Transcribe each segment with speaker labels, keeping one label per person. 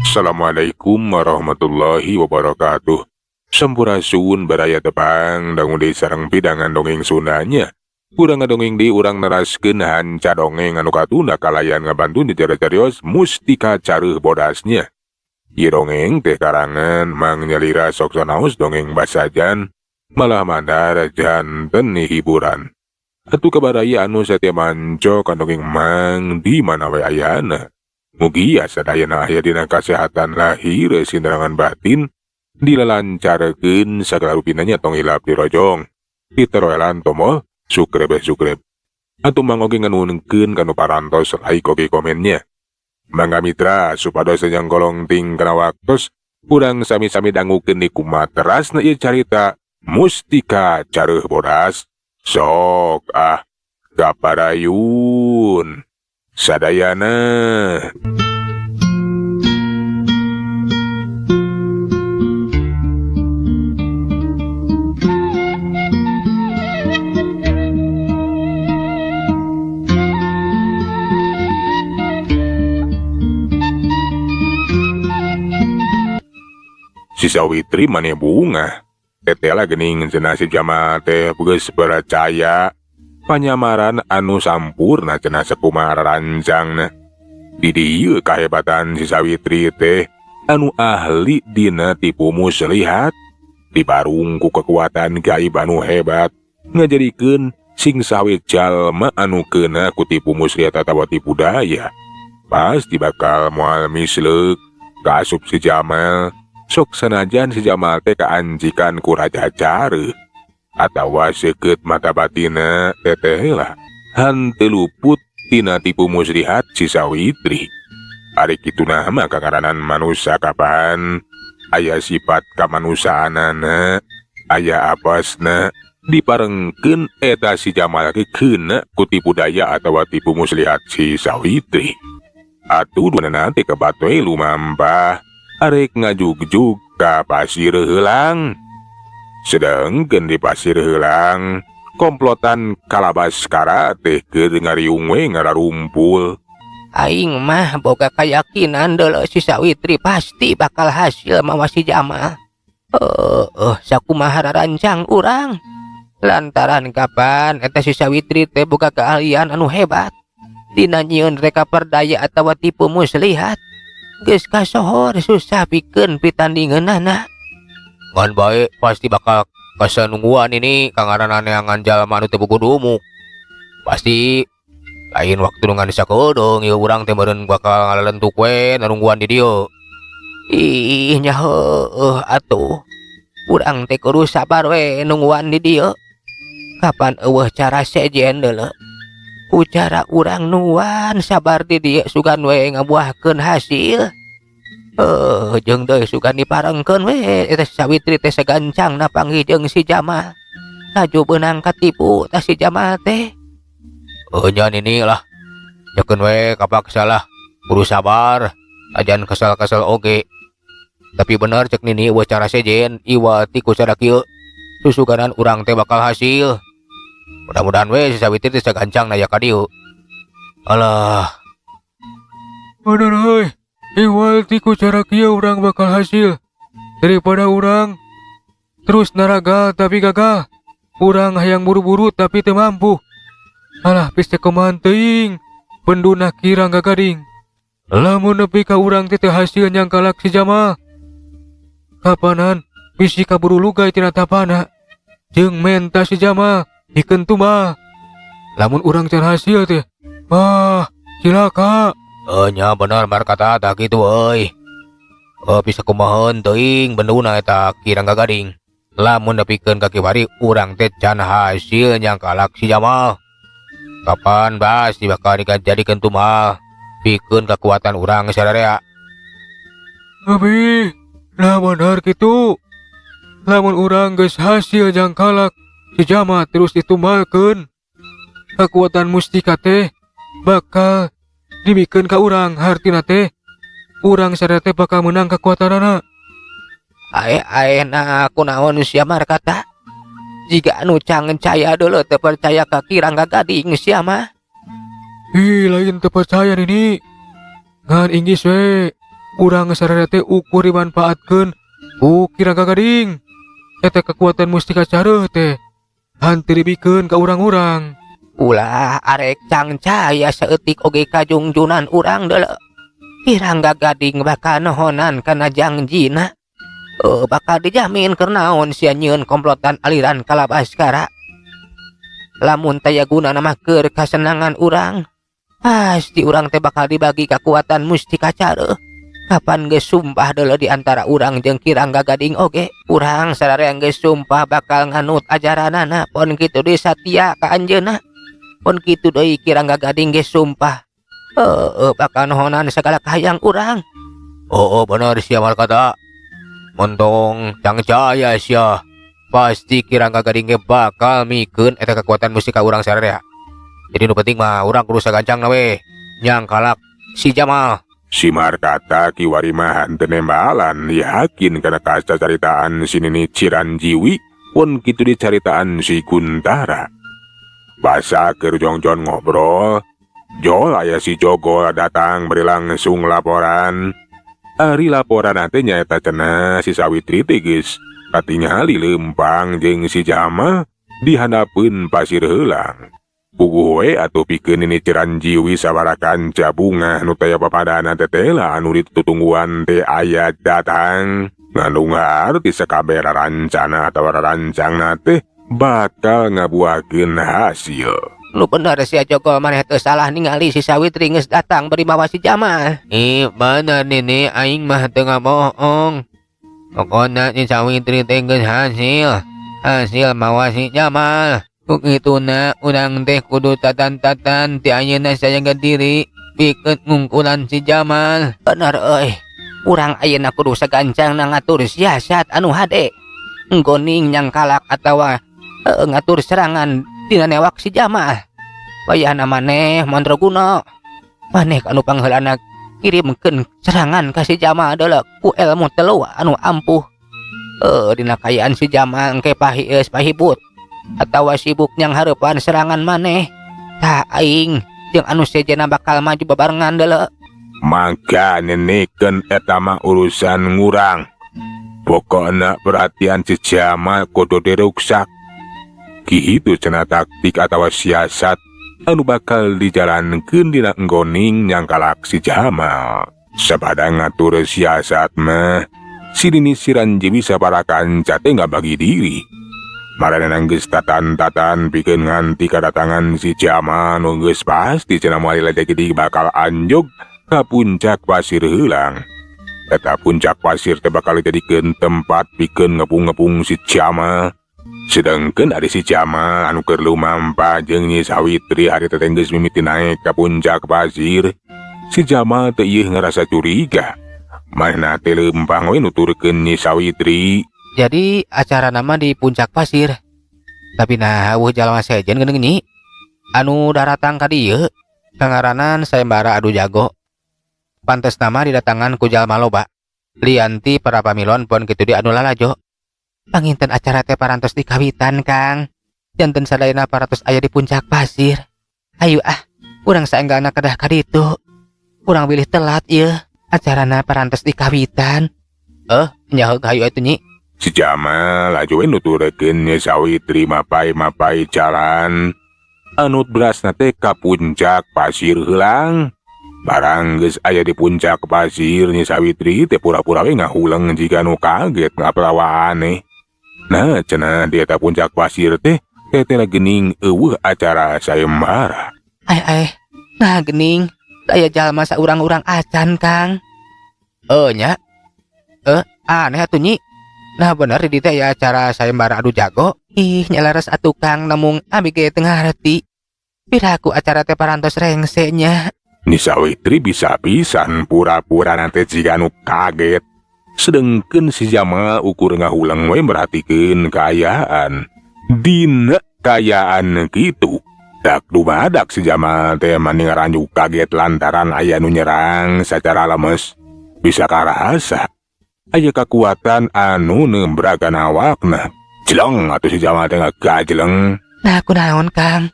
Speaker 1: Assalamualaikum warahmatullahi wabarakatuh. Sampurasun baraya tepang dangun di sarang pidangan dongeng Sundanya. Urang ngadongeng di urang neraskeun hanca dongeng anu katunda kalayan ngabantu di carios mustika careuh bodasnya. Ieu dongeng teh karangan Mang Nyalira sok sanaos dongeng basajan malah mandar janten ni hiburan. Atuh kabaraya anu satia manco kan dongeng Mang di mana we ayana. Mugi sadayana aya dina kasehatan lahir sinderangan batin dilalancarkeun sagala rupinanya tong hilap dirojong piteroelan tomo sukreb. Atuh mangoge nganuhunkeun kanu parantos like oge komennya. Mangga mitra supados sajang golong ting kana waktos urang sami-sami dangukeun di kumaterasna ieu carita mustika careuh bodas. Sok kaparayun sadayana. Si Sawitri mane bunga tetela geuning cenah si Jamal teh geus percaya panyamaran anu sampurna cenah sakumaha rancangna. Di dieu kahebatan si Sawitri teh anu ahli dina tipu muslihat dibarung ku kekuatan gaib anu hebat ngajadikeun sing sawit jalma anu keuna ku tipu muslihat atawa tipu daya pasti bakal moal misleuk kasup si Jamal. Sok sanajan si Jamal teh kaanjikan ku raja careuh atawa seukeut mata batina teteh lah hanteu luput tina tipu muslihat si Sawitri. Ari kituna mah kangaranan manusia kapan aya sifat kamanusaanana aya apasna diparengkeun eta si Jamal ge keuna ku tipu daya atawa tipu muslihat si Sawitri. Atuh duanana teh kabatoe lumampah arek ngajugjug ka pasir heulang. Sedengkeun di pasir heulang komplotan kalabaskara teh keur ngariung we ngararumpul.
Speaker 2: Aing mah boga keyakinan deuleu si Sawitri pasti bakal hasil mawa si Jamal. Sakumaha rarancang urang. Lantaran kapan eta si Sawitri teh boga keahlian anu hebat dina nyieun reka perdaya atawa tipu muslihat. Geus kasohor susah pikeun pitandingeunana. Ngan bae pasti bakal kasanungguan ini kangaranan neangan jalma anu teu boga dumuk. Pasti lain waktu nungan sakodong ieu urang teh meureun bakal ngalelentuk we narungguan di dieu. Ih nya heueuh atuh. Urang teh kudu sabar we nungguan di dieu. Kapan eueuh cara sejen deuleu. Ku cara urang nuan sabar di dieu sugan we ngabuahkeun hasil. Jeung deui sugan diparengkeun we eta si Sawitri teh sagancangna panggih si Jamal. Laju beunang katipu tah si Jamal teh. Nya nini lah. Nyekeun we kapaksa lah. Kudu sabar, ajan kesel-kesel oge. Tapi bener cek nini eueuh cara sejen iwa ti ku cara kieu. Susuganan urang teh bakal hasil. Mudah-mudahan we si Sawitri teh sagancangna ya ka dieu. Alah. Bener euy. Iwal ti ku cara kieu urang bakal hasil daripada urang terus naragal tapi gagal. Urang hayang buru-buru tapi teu mampu. Alah pis teh kumaha teuing penduna kirang gagading. Lamun nepi ka urang teh teu hasil nyangkalak si Jamal. Kapanan bisi kaburu lugay tina tapana jeung menta si Jamal dikeun tumal. Lamun urang can hasil teh cilaka. Nya bener mar kata tak kitu euy. Bisa kumahaun teuing benduna eta kirang gagading. Lamun nepikeun ka kiwari urang teh can hasil nyangkalak si Jamal. Kapan bas bakal dijadikeun tumal pikeun kekuatan urang sadarea. Abi, lah bener kitu. Lamun urang geus hasil nyangkalak si Jamal terus ditumbalkeun, kekuatan mustika teh bakal dimikeun ka urang hartina teh urang sadaya teh bakal menang kekuatanana. Aena kunaon sia mar kata jika anu cangen caya dulu teu percaya ka kirang gagading sia mah. Lain teu percaya nini. Ngan inggis we
Speaker 3: urang sararea teh ukur dimanfaatkeun ku Kirangga Gading. Eta kekuatan mustika careuh teh hanteu dibikeun ka urang-urang.
Speaker 2: Ulah arek cangcaya saeutik oge kajungjunan urang deuleu. Kirangga Gading bakal nohonan kana jangjina. Bakal dijamin keur naon sia nyieun komplotan aliran Kalabaskara. Lamun taya gunana mah keur kasenangan urang, pasti urang teh bakal dibagi kekuatan mustika careuh. Kapan geus sumpah deuleu di antara urang jeung Kirangga Gading oge. Urang sararea geus sumpah bakal nganut ajaranana, pon kitu deui satia ka anjeunna. Pon kitu deui Kirangga Gading geus sumpah bakal nohonan sagala kahayang urang.
Speaker 3: Bener sia Malkata. Montong cangcaya sia. Pasti Kirangga Gading ge bakal mikeun eta kekuatan mustika urang sararea. Jadi nu penting mah urang kudu sagancang we nyang kalak si Jamal.
Speaker 1: Si Markata kiwari mah henteu nembalan yakin kana kacaritaan si Nini Ciranjiwi pun kitu dicaritaan si Kuntara. Basa keur jongjon ngobrol, Jol aya si Jogol datang beri langsung laporan. Ari laporan teh nyaeta cenah si Sawitri teh geus katingali lempang jeung si Jamal di handapeun pasir heulang. Puguh we atuh pikeun Nini Ciranjiwi sabarakan bunga nu taya papadana tetela anu ditutungguan teh aya datang. Ngalungar ti sakabeh rarancana atawa rarancangna teh bakal ngabuahkeun hasil.
Speaker 2: Lu bener sia Jogol maneh teu salah ningali si Sawitri geus datang beri mawa si Jamal.
Speaker 3: Bener Nini, aing mah teu ngabohong. Pokona si Sawitri teh geus hasil mawa si Jamal. Kukituna urang teh kudu tatan-tatan ti ayeuna sajaga diri pikeun ngungkulan si Jamal.
Speaker 2: Bener euy. Urang ayeuna kudu sagancangna ngatur siasat anu hade. Nggoning nyang kalak atawa ngatur serangan dina newak si Jamal. Wayahna maneh mandraguna. Maneh anu pangheulana kirimkeun serangan ka si Jamal deuleu ku ilmu telu anu ampuh. Dina kayaan si Jamal engke pahieus pahibut atawa sibuk nyang hareupan serangan maneh. Tah aing jeung anu sejena bakal maju babarengan deuleu.
Speaker 1: Mangga neneken eta mah urusan ngurang. Pokokna perhatian si Jamal kudu diruksak. Kitu cenah taktik atawa siasat anu bakal dijalankeun dina nggoning nyang kalak si Jamal. Sabada ngatur siasat mah si Nini Ciranjiwi sabarakan teh ngabagi diri. Maranana geus tatan-tatan pikeun nganti kadatangan si Jamal nu geus pasti cenah moal lajagi bakal anjog ka puncak pasir heulang. Eta puncak pasir teh bakal dijadikeun tempat pikeun ngepung-ngepung si Jamal. Sedangkan ada si Jamal anu keur lumampah jeung Nyi Sawitri hari teh geus mimiti naek ka puncak pasir. Si Jamal teh ieu ngarasa curiga. Manehna teh lempang we nuturkeun Nyi Sawitri.
Speaker 2: Jadi acara nama di puncak pasir. Tapi nah eueuh jalma sejen geuning Nyi. Anu daratang ka dieu kangaranan sayembara adu jago. Pantes nama didatangan ku jalma loba. Lianti para pamilon pun kitu di anu lalajo. Panginten acara teh parantos di kawitan Kang. Janten sadayana parantos aya di puncak pasir. Ayo urang saenggana kedah ka ditu. Urang bilih telat ieu. Acarana parantos di kawitan. Nyaheug hayu atuh Nyi.
Speaker 1: Si Jamal laju we nuturkeun Nyi Sawitri mapai-mapai jalan. Anut berasna teh ka puncak pasir heulang. Barang geus aya di puncak pasir Nyi Sawitri teh pura-pura we ngahuleung jiga nu kaget ngapelawa aneh. Nah cenah di eta puncak pasir teh teteh geuning eueuh acara sayembara.
Speaker 2: Nah geuning aya jalma saurang-urang acan Kang. Nya. Aneh atuh Nyi. Nah bener di teh aya acara sayembara adu jago. Nyalares atuh Kang namung abi ge teu ngarti. Piraku acara teh parantos rengse nya.
Speaker 1: Nyi Sawitri bisa pisan pura-pura nanti jiga nu kaget. Sedengkeun si Jamal ukur ngahulang we merhatikeun kaayaan. Dina kaayaan kitu dak dumadak si Jamal teh mani ngaranjuk kaget lantaran aya nu nyerang sacara lemes. Bisa karasa aya kekuatan anu nembragan awakna. Jeleng atuh si Jamal teh ngagajeleng.
Speaker 2: Nah kunaon Kang?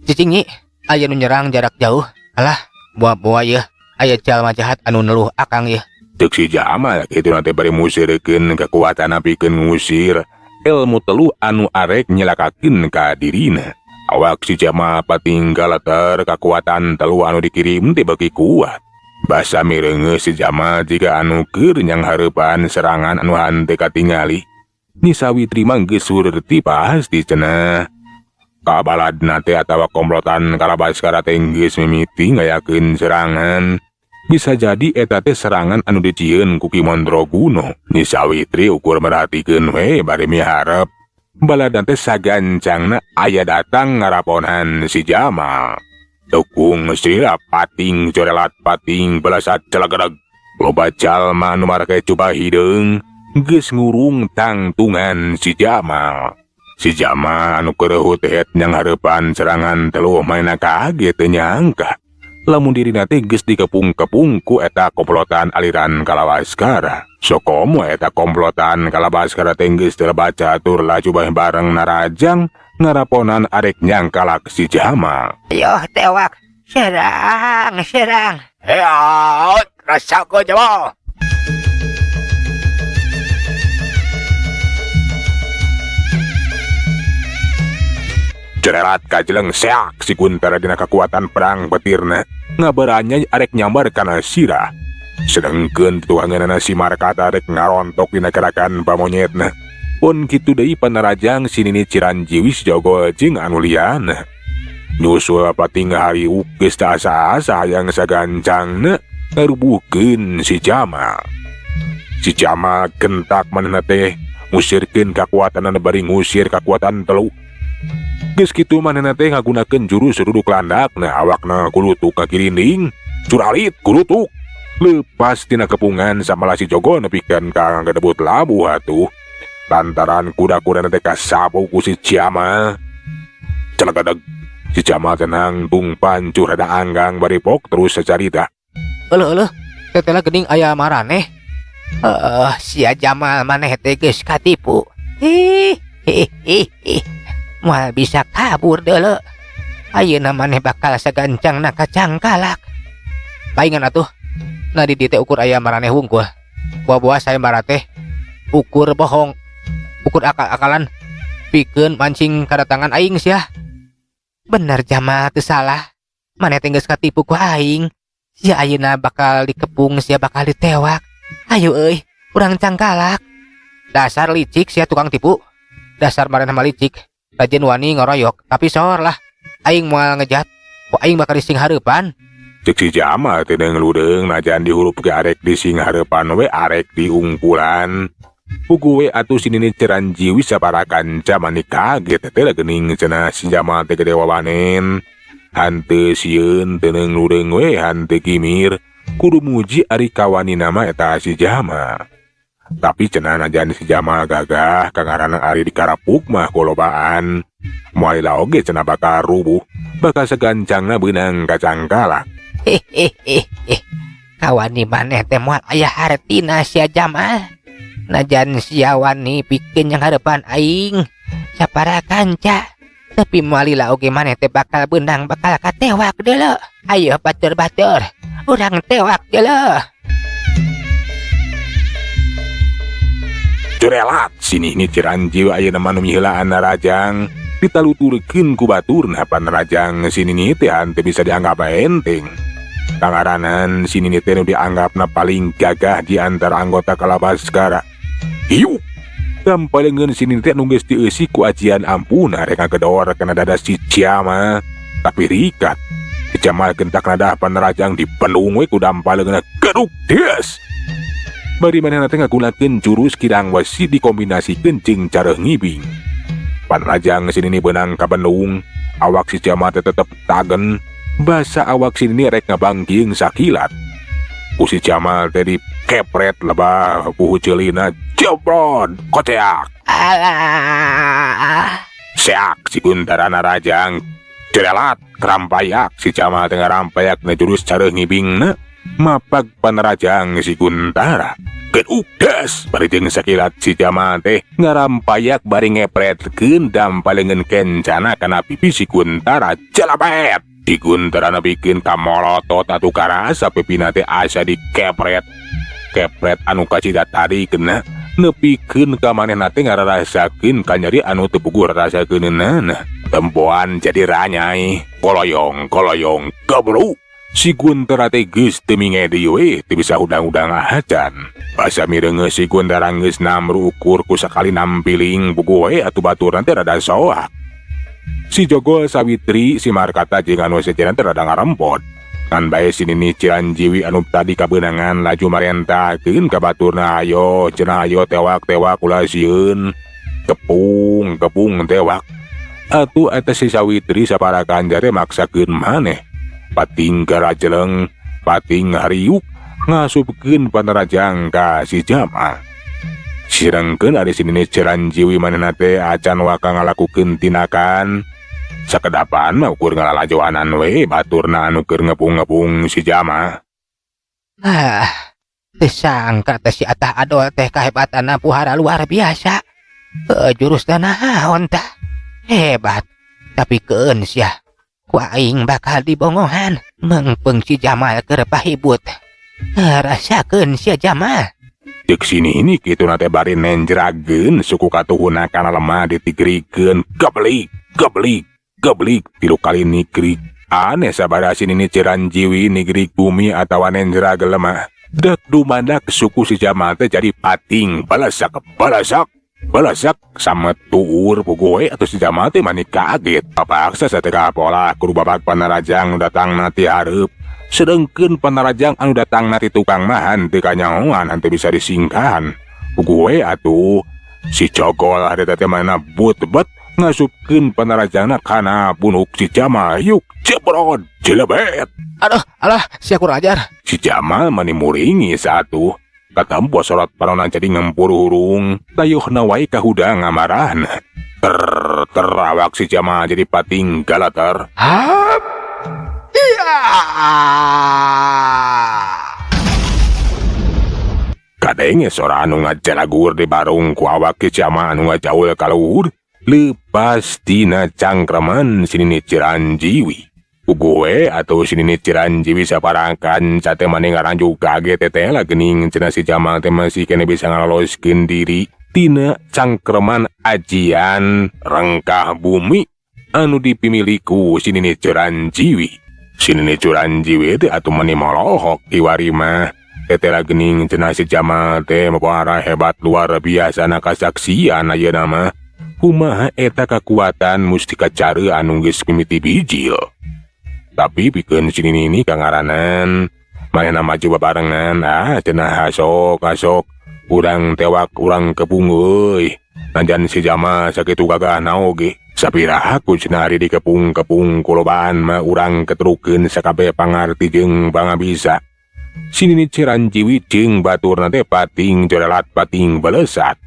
Speaker 2: Cicing Nyi, aya nu nyerang jarak jauh. Alah, buah-buah ya. aya jalma jahat anu neluh akang ya.
Speaker 1: Cek si Jamal kitu nanti bari musirkeun kekuatan pikeun ngusir ilmu telu anu arek nyelakakeun ka dirina. Awak si Jamal patinggal ter kekuatan telu anu dikirim teh beuki kuat. Basa mireungeus si Jamal jika anu keur nyang hareupan serangan anu henteu katingali. Ni Sawitri mah geus surti pasti cenah. Kabaladna teh atawa komplotan Kalabaskara teh geus mimiti ngayakeun serangan. Bisa jadi eta teh serangan anu dicieun ku Ki Mandraguna. Ni Sawitri ukur merhatikeun we bari miharep baladan teh sagancangna aya datang ngaraponan si Jamal. Tukung sila pating corelat pating belasat celagedeg. Loba jalma anu marake coba hideung geus ngurung tangtungan si Jamal. Si Jamal anu keureuh teh nyang hareupan serangan telu maena kaget teu nyangka lamun dirina teh geus dikepung-kepung ku eta komplotan aliran Kalabaskara. Sokomo eta komplotan Kalabaskara teh geus terbaca tur laju bareng narajang ngaraponan arek nyangkalak si Jamal.
Speaker 2: Ayo tewak, serang.
Speaker 3: Heot, rasaku Jamal.
Speaker 1: Cerelat kajeleng seak si Kuntara dina kekuatan perang petirna ngabaranya arek nyambar kana sirah. Sedengkeun tuanganana si Markata arek ngarontok dina gerakan pamonyetna. Pun kitu deui panarajang si Nini Ciranjiwi sejogo jeung anu liana. Nyusul pating hari geus teu asa-asa hayang sagancangna ngarubuhkeun si Jamal. Si Jamal gentak manehna teh ngusirkeun kakuatanna bari ngusir kakuatan telu. Geus kitu manehna teh ngagunakeun jurus ruduk landakna awakna kulutuk kakirinding, curalit kulutuk. Lepas tina kepungan samala si Jogo nepikeun ka ngadebut labuh atuh. Lantaran kuda-kuda teh kasapu ku si Jamal. Celagedeg si Jamal tenang tung pancur rada anggang bari pok terus sacarita.
Speaker 2: Eueuh, tetela geuning aya maraneh. Sia Jamal maneh teh geus katipu. Moal bisa kabur deuleu. Ayeuna maneh bakal sagancangna kacangkalak. Paingan atuh. Na di dieu teh ukur aya maraneh wungkul. Buah-buah sayembara teh ukur bohong. Ukur akal-akalan pikeun mancing kadatangan aing sia. Bener Jamal teu salah. Maneh teh geus katipu ku aing. Sia ayeuna bakal dikepung, sia bakal ditewak. Ayo euy, urang cangkalak. Dasar licik sia tukang tipu. Dasar maraneh mah licik. Rajin wani ngoroyok, tapi sor lah. Aing moal ngejat, kok aing bakal dising hareupan.
Speaker 1: Cek si Jamal teh ngludeung najan dihurup ke arek di sing hareupan we arek di ungkulan. Pugu we atuh si Nini Ciranjiwi saparakan camani kaget teh geuning cenah si Jamal teh gede wawanen. Hanteu sieun teu ngludeung we hanteu kimir kudu muji ari kawani nama eta si Jamal. Tapi cenah najan si Jamal gagah kangarana ari dikarapuk mah kolobaan. Moal oge cenah bakal rubuh, bakal segancangna beunang kacangkalak.
Speaker 2: Kawani maneh teh moal aya hartina sia Jamal. Najan sia wani pikeun yang hareupan aing sapara kanca. Tapi moal lila oge maneh teh bakal beunang bakal katewak deuleu. Ayo batur-batur, urang tewak deuleu.
Speaker 1: Curelat sini Nini Ciranjiwi ayeuna mah nu miheulaan narajang ditaluturkeun ku baturna panarajang si Nini teh henteu bisa dianggap enteng. Kangaranan si Nini teh nu dianggapna paling gagah di antara anggota Kalabaskara. Hiu gampalengeun si Nini teh nu geus dieusi ku ajian ampuna rek ngagedor kana dada si Jamal. Tapi rikat si Jamal gentak nadah panarajang dipendung we ku dampalengeunna geduk deus. Bari manehna teh ngagunakeun jurus kirang wasi dikombinasikeun jeung cara ngibing. Panrajang si Nini beunang ka Bandung, awak si Jamal teh tetep tagen, basa awak si Nini rek ngabangkieng sakilat. Ku si Jamal teh dikepret lebah ku huceulina jebrod koteak.
Speaker 2: Alah.
Speaker 1: Seak si Kuntara narajang cerelat kerampayak si Jamal teh ngarampayak na jurus cara ngibingna. Mapag panarajang si Kuntara geduk des bari jeung sakilat si Jamal teh ngarampayak bari ngepretkeun dampalengeun kencana kana pipi si Kuntara jalabet Si Gunterana bikin kamolotot atuh karasa pipina teh asa dikepret. Kepret anu kacida tadi kena nepikeun ka manehna teh ngararasakeun ka nyeri anu teu puguh rarasakeunna. Tempoan jadi ranyai, koloyong kabro. Si Guntara teh geus teu minge deui we, teu bisa udang-udang acan. Basa mireungeus si Guntara geus namru ukur ku sakali nampiling puguh we atuh baturan teh rada soak. Si Jogol Sawitri si Markata jeung anu sejenan teh rada ngarempot. Kan bae si Nini Ciranjiwi anu tadi kabeunangan laju marentakeun ka baturna, ayo cenah ayo tewak ulah sieun. Kepung tewak. Atuh eta si Sawitri saparakan jare maksakeun maneh. Pating karajeleng, pating hariuk ngasupkeun panerajang ka si Jamal. Sirengkeun ari si Nini Ciranjiwi manehna teh acan waka ngalakukeun tindakan. Sakedapan mah ukur ngalalajoanan we baturna anu keur ngepung-ngepung si Jamal.
Speaker 2: Teu sangka teh si Atah Adol teh kahebatanna puhara luar biasa. Jurusna naon tah? Hebat. Tapi keun sia. Ku aing bakal dibongohan mengpeung si Jamal keur pahibut. Rasakeun sia Jamal.
Speaker 1: Cek sini ini kitu nate bari nenjrageun suku katuhuna kana lemah ditigrikeun geblik tilu kali nigrik. Aneh sabada si Nini Ciranjiwi nigrik bumi atawa nenjrag lemah. Dak dumadak suku si Jamal teh jadi pating balasak sama tuur pugoe atau si Jamal teh mani kaget. Papaksa sateka pola kudu babak panarajang datang nanti hareup. Sedengkeun panarajang anu datang nanti tukang mahan teu kanyahoan henteu bisa disingkahan. Pugoe atuh si Jogol harita teh mana but-but ngasupkeun panarajangna kana punuk si Jamal. Yuk jebrod jelebet.
Speaker 2: Alah sia kurang ajar.
Speaker 1: Si Jamal mani muringi satu. Katampo sorot paronan jadi ngempur hurung. Tayuhna wae kahuda ngamarahna. Terawak si Jamal jadi pating galater.
Speaker 2: Hap. Iya.
Speaker 1: Kadenge sora anu ngajalagur di barung ku awak si Jamal anu ngajaul kaluhur. Lepas tina cangkreman si Nini Ciranjiwi. Pugoe atau si Nini Ciranjiwi saparangkan sate mani ngaranjuk kaget teteh lah gening cenah si Jamal teh masih kena bisa ngaloloskeun diri tina cangkreman ajian rengkah bumi anu dipimiliku si Nini Ciranjiwi. Si Nini Ciranjiwi teh atuh mani molohok iwari mah teteh lah gening cenah si Jamal teh mapara hebat luar biasa na kasaksian ayeuna mah. Kumaha eta kekuatan mustika cara anu geus mimiti bijil. Tapi pikeun si Nini kangaranan manehna maju babarengan cenah hasok urang tewak urang kepung euy. Najan si Jamal sakitu gagahna oge sapiraha ku cenah ari dikepung-kepung kulobaan mah urang ketrukeun sakabeh pangarti jeung pangabisa. Si Nini Ciranjiwi jeung baturna teh pating jorelat pating balesat.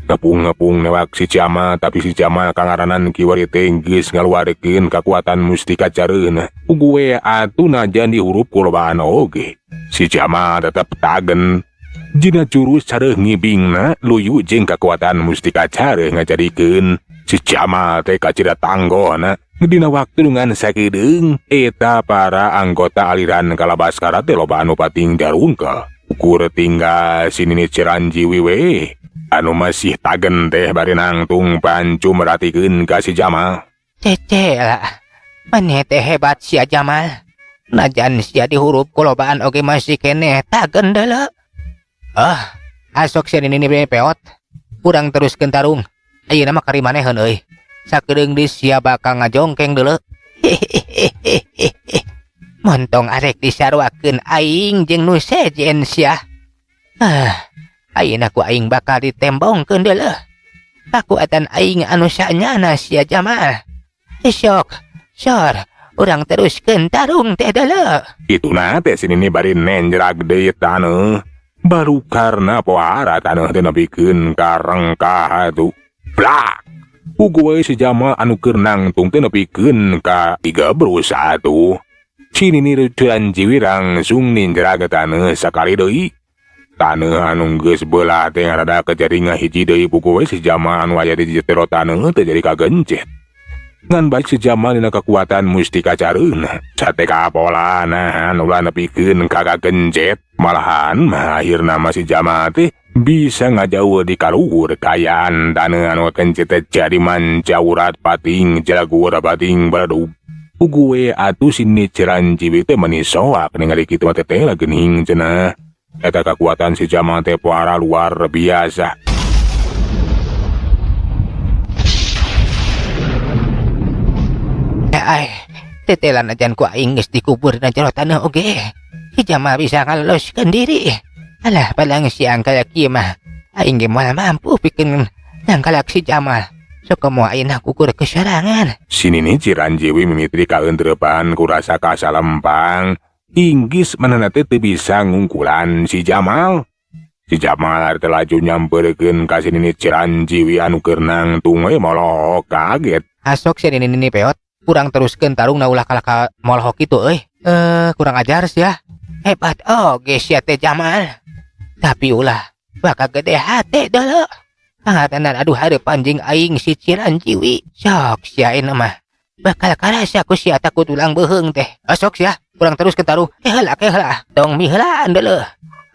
Speaker 1: Ngepung-ngepung newak si Jamal, tapi si Jamal kangaranan kiwari teh geus ngaluarkeun kakuatan mustika careuna. Pugue atuh najan dihurup kulobaan oge. Si Jamal tetep tagen. Jina jurus careuh ngibingna luyu jeung kakuatan mustika careuh ngajadikeun si Jamal teh kacida tanggona. Dina waktu dengan sakedeung eta para anggota aliran Kalabaskara teh loba anu pating jarungkel. Ukur tinggal si Nini Ciranjiwi we. Anu masih tagen teh bari nangtung pancu meratikeun ka si Jamal.
Speaker 2: Cecela. Maneh teh hebat sia Jamal. Najan sia dihurup kulobaan oge masih keneh tagen deuleu. Asok sia Nini peot. Urang teruskeun tarung. Ayeuna mah kari maneheun euy. Sakedeung di sia bakal ngajongkeng deuleu. Montong arek disarwakeun aing jeung nu sejen sia. Ayeuna ku aing bakal ditembongkeun deuleu. Kakuatan aing anu sanyana sia Jamal. Sok, urang teruskeun tarung teh deuleu.
Speaker 1: Ituna teh si Nini bari nenjrag deui taneuh. Baru karena pohara taneuh teh nepikeun ka rengkah atuh. Blak. Puguh si Jamal anu keur nangtung teh nepikeun ka 3 brus atuh. Si Nini Ciranjiwi langsung ninjrag taneuh sakali deui. Taneuh anu geus beulah teh rada kejadi ngahiji deui puguh si Jamal anu aya di jero taneuh teh jadi kagencet. ngan baik si Jamal dina kekuatan mustika careuna. Sate kapola nah ulah nepikeun kagak gencet. Malahan mah akhirna si Jamal teh bisa ngajauh di kaluhur kayaan dana anu kencet jadi manca urat pating jalagur pating baladub. Ugue atuh sini Ciranjiwi teh manisoak ningali kitu mah teteh geuning cenah. Eta kekuatan si Jamal teh puara luar biasa.
Speaker 2: Ay, tetelan ajan ku aing geus dikubur na jero tanah oge. Si Jamal bisa ngaloloskeun diri. Alah palang siang kaya kieu mah aing ge moal mampu pikeun nangkalak si Jamal. Sok moal ayeuna kukur ke sorangan.
Speaker 1: Sinini Ciranjiwi mimiti kaeuntreupan ku rasa kasalempang. Inggis manehna teh teu bisa ngungkulan si Jamal. Si Jamal teh laju nyampeurkeun ka sinini Ciranjiwi anu keur nangtung moloh kaget.
Speaker 2: Asok si nini peot. Kurang teruskeun tarungna ulah kalaka molohok kitu euy. Kurang ajar sia. Hebat oge sia teh Jamal. Tapi ulah bakal gede hate dulu. Pangatenan aduh hareupan jeung aing si Ciranjiwi. Sok sia ayeuna mah bakal karasa ku sia takut ulang beuheung teh. Sok sia kurang teruskeun taruh. Heula tong miheulaan deuleuh.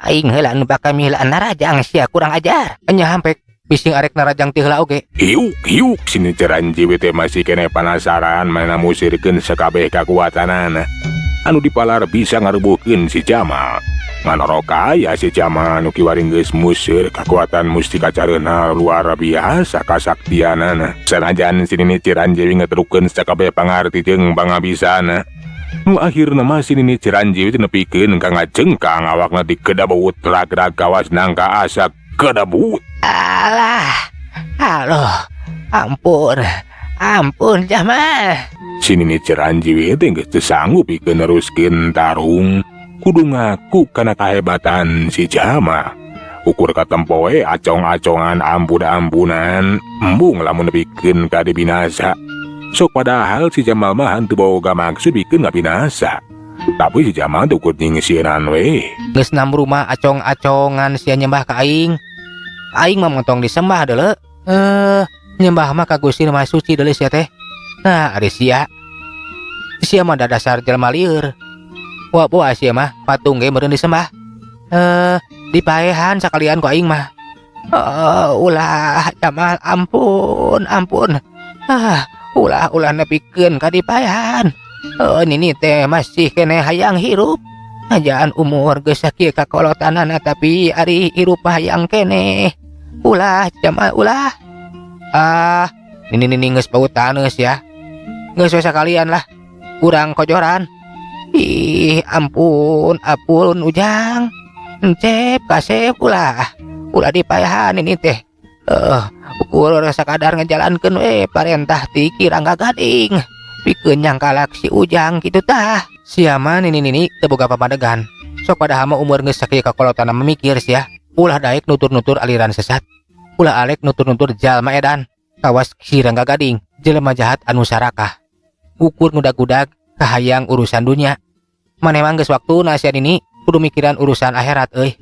Speaker 2: Aing heula anu bakal miheulaan narajang sia kurang ajar. Nya hampek bising arek narajang ti heula oge.
Speaker 1: Hiuk sini Ciranjiwi teh masih kene penasaran mana musirkeun sakabeh kakuatanana. Anu dipalar bisa ngarubuhkeun si Jamal. Manoroka ya si Jamal anu kiwaring geus musir kekuatan mustika careuna luar biasa kasaktianana. Sanajan sinini Ciranjiwi ngetrukeun sakabeh pangarti jeung pangabisana. Nu akhirna mah sinini Ciranjiwi teh nepikeun ka ngajengkang awakna dikedabeut rag-rag kawas nangka asa kedabut.
Speaker 2: Alah, halo, ampun Jamal.
Speaker 1: Sinini Ciranjiwi teh geus teu sanggup pikeun neruskeun tarung. Kudu ngaku kana kahebatan si Jamal. Ukur katempo we acong-acongan ampun-ampunan, embung lamun nepikeun ka binasa. Sok padahal si Jamal mah henteu boga maksud pikeun ngabinasa. Tapi si Jamal teh ukur nyingsieunan we.
Speaker 2: Geus nam rumah acong-acongan sia nyembah ka aing. Aing mah montong disembah deuleu. Nyembah mah ka Gusti Maha Suci deuleu sia teh. Nah, ari sia mah da dasar jelema lieur. Wa sia mah patung ge meureun disembah. Dipaehan sakalian ku aing mah. Ulah Jamal ampun. Ulah nepikeun ka dipaehan. Nini teh masih kene hayang hirup. Ajaan umur geus sakieu kakolotanana tapi ari hirup hayang kene. Ulah Jamal ulah. Nini geus pautan geus ya. Geus we sakalian lah. Urang kojoran. Ih, ampun Ujang. Encep kasep ulah dipaehan ini teh. Ukur sakadar ngejalankeun we parentah ti Kirangga Gading. Pikeun nyangkalak si Ujang kitu tah. Sia mah nini teu boga papadegan. Sok padahal mah umur geus sakieu kakolotana memikir sia. Ulah daek nutur-nutur aliran sesat. Ulah alek nutur-nutur jalma edan. Kawas Kirangga Gading, jelema jahat anu sarakah. Ukur ngudag-gudag kahayang urusan dunia. Maneh mah geus waktuna sia nini kudu mikiran urusan akhirat euy.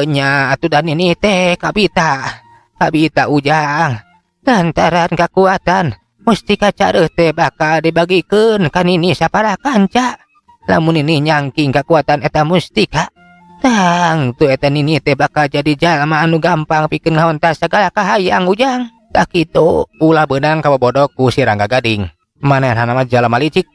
Speaker 2: Nya atuh dan ini teh kabita Ujang. Lantaran kekuatan mustika careuh teh bakal dibagikeun ka nini sapara kanca. Lamun nini nyangking kekuatan eta mustika, tang tu eta nini teh bakal jadi jalma anu gampang pikeun ngahontas sagala kahayang Ujang. Tak kitu ulah beunang kabobodok ku si Rangga Gading. Manehna mah jalma licik.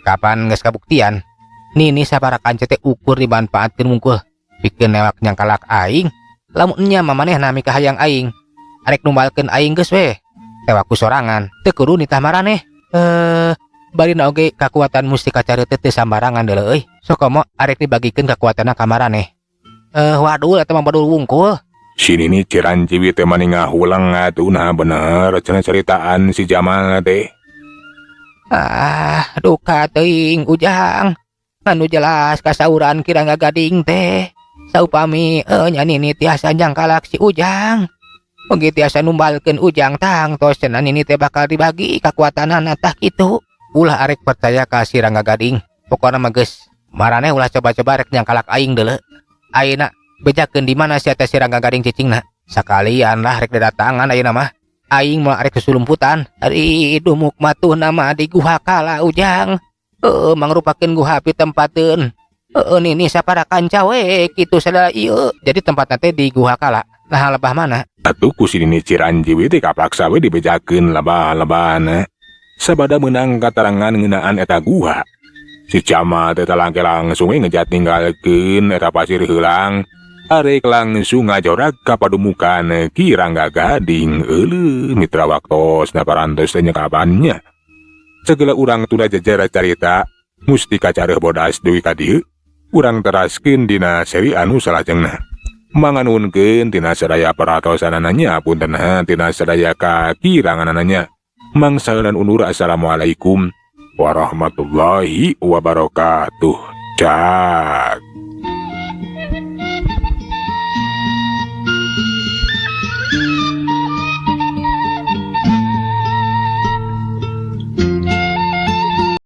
Speaker 2: Kapan geus kabuktian nini sapara kanca teh ukur dimanfaatkeun mungkul pikeun newak nyangkalak aing. Lamun nya mah manehna mika hayang aing arek numbalkeun aing geus we tewa ku sorangan teu kudu nitah maraneh. Barina oge kakuatan mustika careuh teh teu sambarangan deuleu euy. Sok komo arek dibagikeun kakuatanna ka maraneh. Waduh eta mah badul wungkul.
Speaker 1: Sinini Ciranjiwi teh mani ngahulang atuh bener cenah ceritaan si Jamal teh.
Speaker 2: Duka teuing Ujang. Anu jelas kasauran Kirangga Gading teh saupami nya nini tiasa jangkalak si Ujang. Oge tiasa numbalkeun Ujang tang tos cenah nini teh bakal dibagi kakuatanana tah kitu. Ulah arek percaya ka si Rangga Gading. Pokona mah geus maraneh ulah coba-coba rek nyangkalak aing deuleu. Ayeuna bejakeun di mana sia teh si Rangga Gading cicingna. Sakalian lah rek datangan ayeuna mah. aing mau arek kesulumputan. Ari dumuk matuh nama di guha kala ujang. Mangrupakeun guha api tempateun. Nini saparakan cawe kitu sadaya ieu. Jadi tempat teh di guha kala. Nah lebah mana?
Speaker 1: Atuh ku si Nini Ciranji we teh kapaksa we dibejakeun lebah-lebahna. Sabada menang katerangan ngeunaan eta guha. Si Jamal teh talangke langsung ngejat ninggalkeun eta pasir heulang. Arek langsung ngajorak ka padumukan Ki Rangga Gading. Euleuh mitra waktosna parantos teh nyekabannya. Segala urang tunda jejer carita mustika careuh bodas deui ka dieu. Urang teraskeun dina seri anu salajengna. Manganunkeun tina sadaya paratosanana nya puntenna tina sadaya kakiranganana. Mangsaeulan undur assalamualaikum warahmatullahi wabarakatuh. Cak.